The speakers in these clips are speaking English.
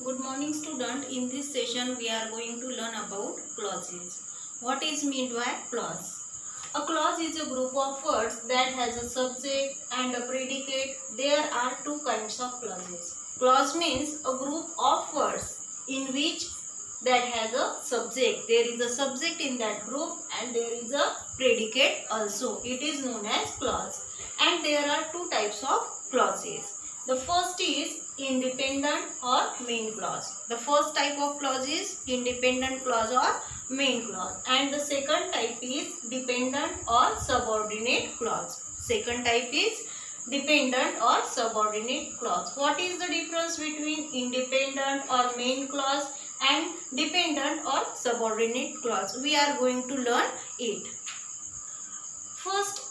Good morning student. In this session we are going to learn about clauses. What is meant by clause? A clause is a group of words that has a subject and a predicate. There are two kinds of clauses. Clause means a group of words in which that has a subject. There is a subject in that group and there is a predicate also. It is known as clause. And there are two types of clauses. The first is independent or main clause. The first type of clause is independent clause or main clause, and the second type is dependent or subordinate clause. Second type is dependent or subordinate clause. What is the difference between independent or main clause and dependent or subordinate clause? We are going to learn it. First,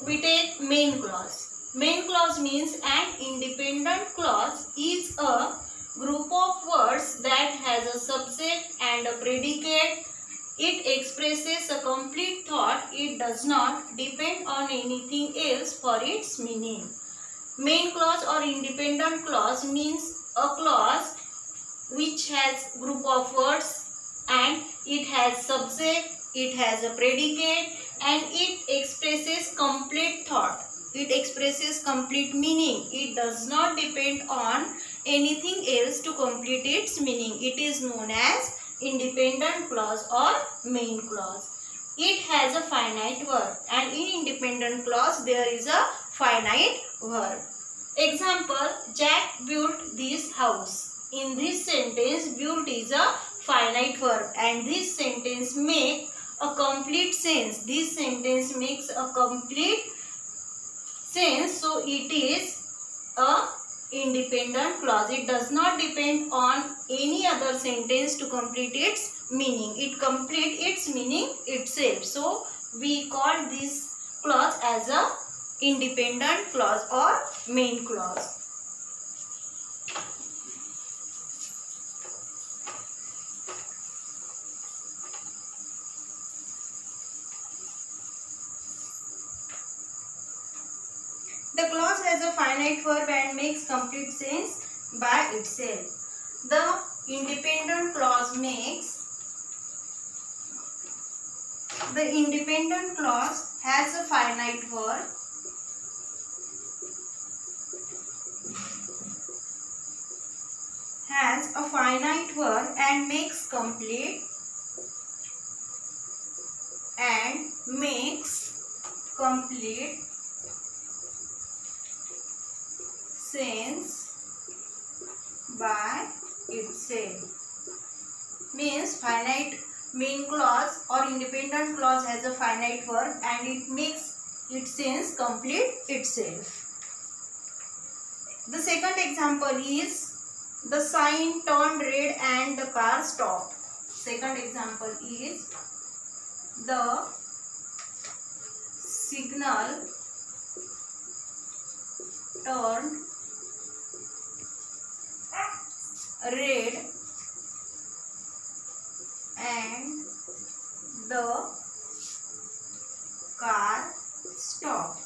we take main clause. Main clause means an independent clause is a group of words that has a subject and a predicate. It expresses a complete thought. It does not depend on anything else for its meaning. Main clause or independent clause means a clause which has group of words and it has subject, it has a predicate, and it expresses complete thought. It expresses complete meaning. It does not depend on anything else to complete its meaning. It is known as independent clause or main clause. It has a finite verb, and in independent clause there is a finite verb. Example, Jack built this house. In this sentence, built is a finite verb and this sentence makes a complete sense. This sentence makes a complete sense, so it is a independent clause. It does not depend on any other sentence to complete its meaning. It completes its meaning itself. So we call this clause as a independent clause or main clause. The clause has a finite verb and makes complete sense by itself. The independent clause has a finite verb and makes complete sense by itself. Means finite main clause or independent clause has a finite verb and it makes its sense complete itself. The second example is the sign turned red and the car stopped. Second example is the signal turned red and the car stopped.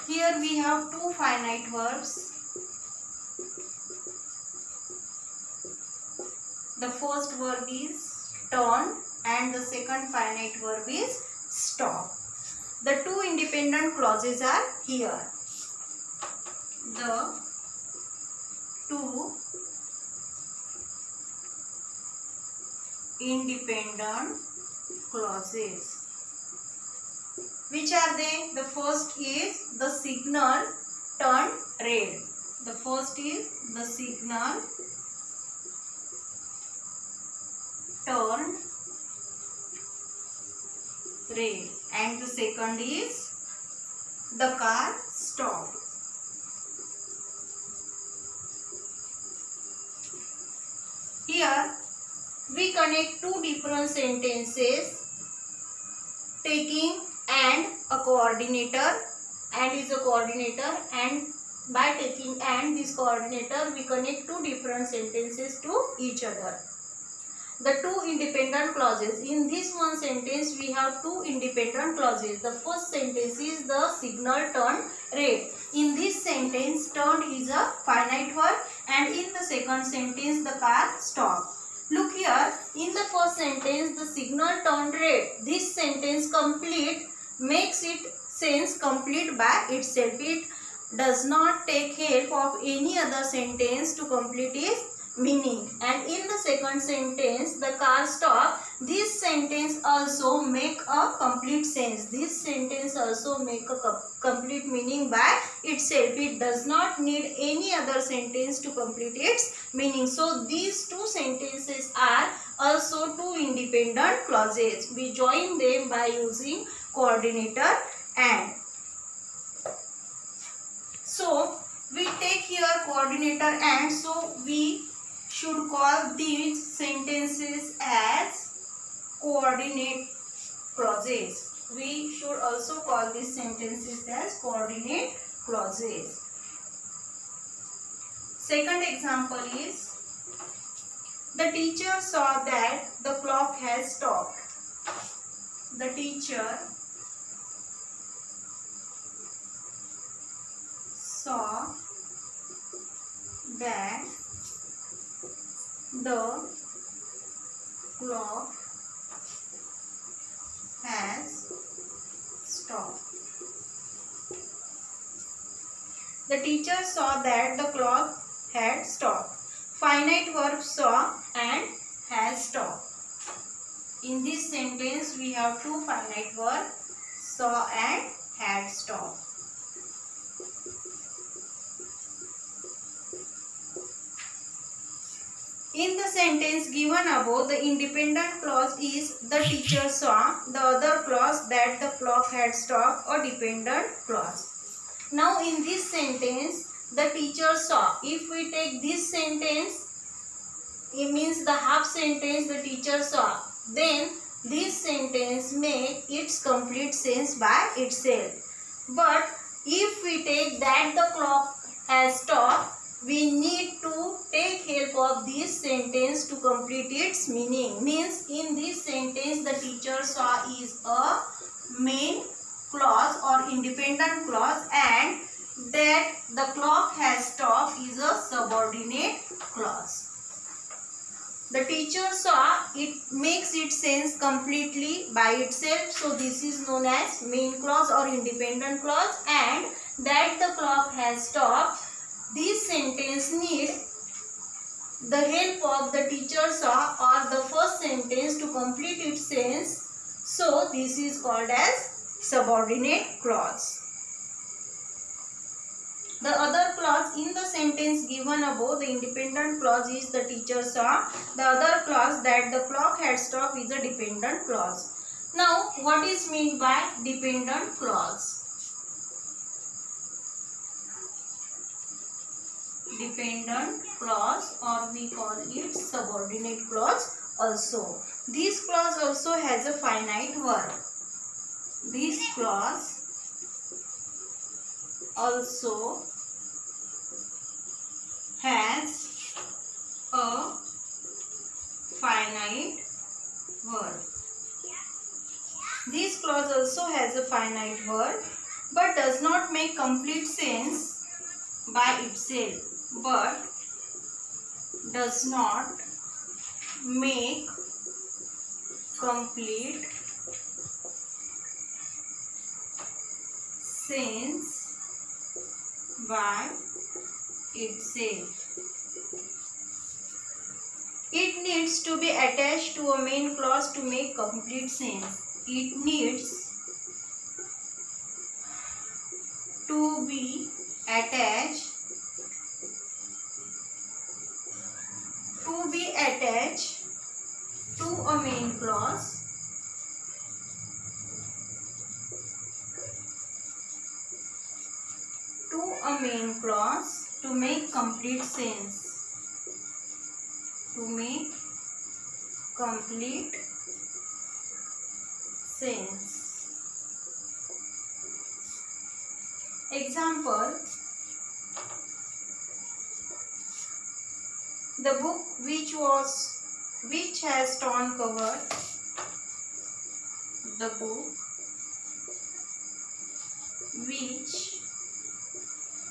Here we have two finite verbs. The first verb is turn and the second finite verb is stop. The two independent clauses are here. The two independent clauses. Which are they? The first is the signal turned red. The first is the signal turned red and the second is the car stopped. Here we connect two different sentences taking and a coordinator, and is a coordinator, and by taking and this coordinator we connect two different sentences to each other. The two independent clauses. In this one sentence we have two independent clauses. The first sentence is the signal turned red. In this sentence, turned is a finite verb, and in the second sentence, the car stopped. Look here, in the first sentence, the signal turned red. This sentence complete makes it sense complete by itself. It does not take help of any other sentence to complete its meaning. And in the second sentence, the car stopped. This sentence also make a complete sense. This sentence also make a complete meaning by itself. It does not need any other sentence to complete its meaning. So these two sentences are also two independent clauses. We join them by using coordinator and. So we take here coordinator and, so we should call these sentences as coordinate clauses. We should also call these sentences as coordinate clauses. Second example is, the teacher saw that the clock has stopped. The teacher saw that the clock has stopped. The teacher saw that the clock had stopped. Finite verb saw and has stopped. In this sentence, we have two finite verbs, saw and had stopped. In the sentence given above, the independent clause is the teacher saw. The other clause, that the clock had stopped, a dependent clause. Now in this sentence, the teacher saw. If we take this sentence, it means the half sentence, the teacher saw. Then this sentence makes its complete sense by itself. But if we take that the clock has stopped, we need to take help of this sentence to complete its meaning. Means in this sentence, the teacher saw is a main clause or independent clause, and that the clock has stopped is a subordinate clause. The teacher saw, it makes its sense completely by itself. So this is known as main clause or independent clause, and that the clock has stopped. This sentence needs the help of the teacher saw or the first sentence to complete its sense. So this is called as subordinate clause. The other clause in the sentence given above, the independent clause is the teacher saw. The other clause, that the clock had stopped, is a dependent clause. Now what is meant by dependent clause? Dependent clause, or we call it subordinate clause also. This clause also has a finite verb. This clause also has a finite verb. This clause also has a finite verb, but does not make complete sense by itself. But does not make complete sense by itself. It needs to be attached to a main clause to make complete sense. It needs to be attached to a main clause to make complete sense. To make complete sense. Example: the book which has torn cover. The book which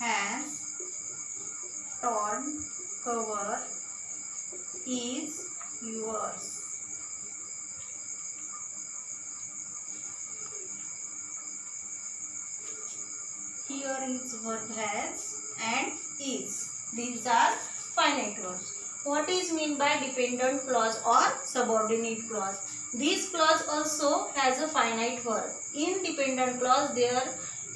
has torn cover is yours. Here is verb has and is. These are finite verbs. What is meant by dependent clause or subordinate clause? This clause also has a finite verb. In dependent clause there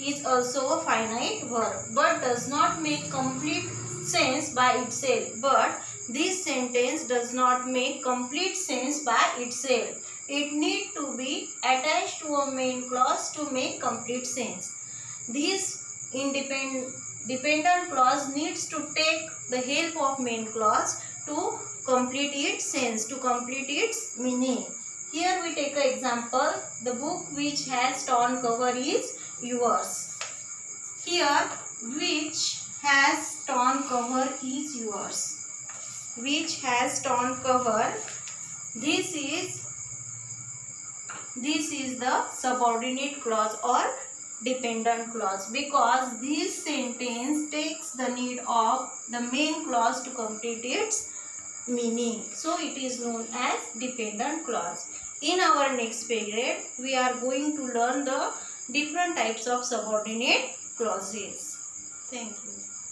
is also a finite verb but does not make complete sense by itself. But this sentence does not make complete sense by itself. It need to be attached to a main clause to make complete sense. This dependent clause needs to take the help of main clause to complete its sense, to complete its meaning. Here we take an example. The book which has torn cover is yours. Here, which has torn cover is yours. Which has torn cover. This is the subordinate clause or dependent clause because this sentence takes the need of the main clause to complete its meaning. So it is known as dependent clause. In our next period, we are going to learn the different types of subordinate clauses. Thank you.